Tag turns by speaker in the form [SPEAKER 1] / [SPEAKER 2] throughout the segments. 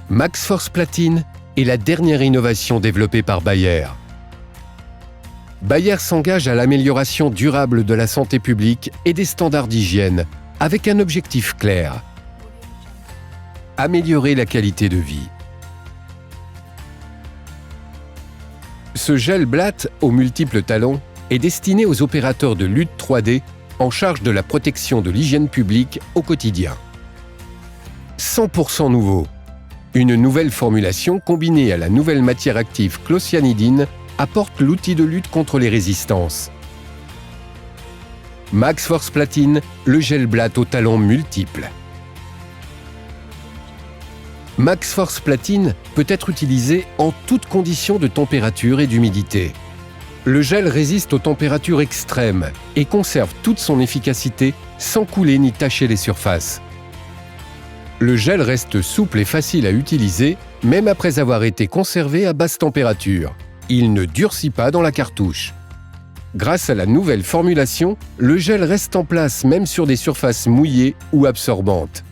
[SPEAKER 1] MaxForce Platine est la dernière innovation développée par Bayer. Bayer s'engage à l'amélioration durable de la santé publique et des standards d'hygiène, avec un objectif clair: améliorer la qualité de vie. Ce gel Blatt aux multiples talons est destiné aux opérateurs de lutte 3D en charge de la protection de l'hygiène publique au quotidien. 100% nouveau. Une nouvelle formulation combinée à la nouvelle matière active clocyanidine apporte l'outil de lutte contre les résistances. MaxForce Platine, le gel Blatt aux talons multiples. MaxForce Platine peut être utilisé en toutes conditions de température et d'humidité. Le gel résiste aux températures extrêmes et conserve toute son efficacité sans couler ni tacher les surfaces. Le gel reste souple et facile à utiliser, même après avoir été conservé à basse température. Il ne durcit pas dans la cartouche. Grâce à la nouvelle formulation, le gel reste en place même sur des surfaces mouillées ou absorbantes.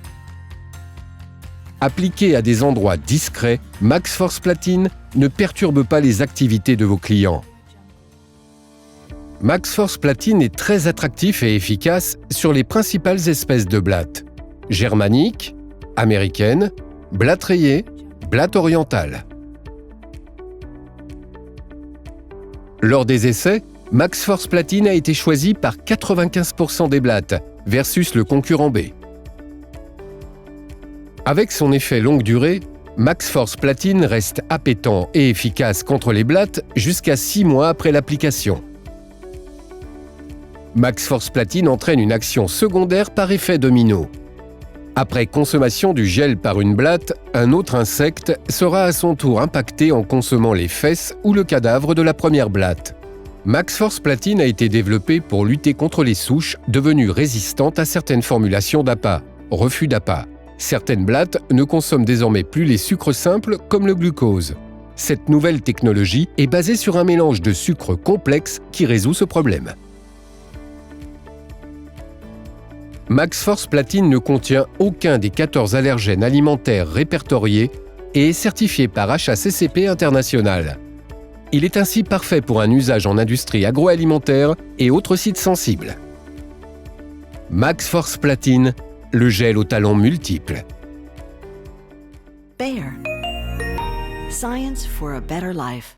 [SPEAKER 1] Appliqué à des endroits discrets, MaxForce Platine ne perturbe pas les activités de vos clients. MaxForce Platine est très attractif et efficace sur les principales espèces de blattes: germanique, américaine, blatt rayé, blatt oriental. Lors des essais, MaxForce Platine a été choisi par 95% des blattes versus le concurrent B. Avec son effet longue durée, MaxForce Platine reste appétant et efficace contre les blattes jusqu'à 6 mois après l'application. MaxForce Platine entraîne une action secondaire par effet domino. Après consommation du gel par une blatte, un autre insecte sera à son tour impacté en consommant les fesses ou le cadavre de la première blatte. MaxForce Platine a été développé pour lutter contre les souches devenues résistantes à certaines formulations d'APA, refus d'APA. Certaines blattes ne consomment désormais plus les sucres simples comme le glucose. Cette nouvelle technologie est basée sur un mélange de sucres complexes qui résout ce problème. MaxForce Platine ne contient aucun des 14 allergènes alimentaires répertoriés et est certifié par HACCP International. Il est ainsi parfait pour un usage en industrie agroalimentaire et autres sites sensibles. MaxForce Platine, le gel aux talons multiples.
[SPEAKER 2] Bayer. Science for a better life.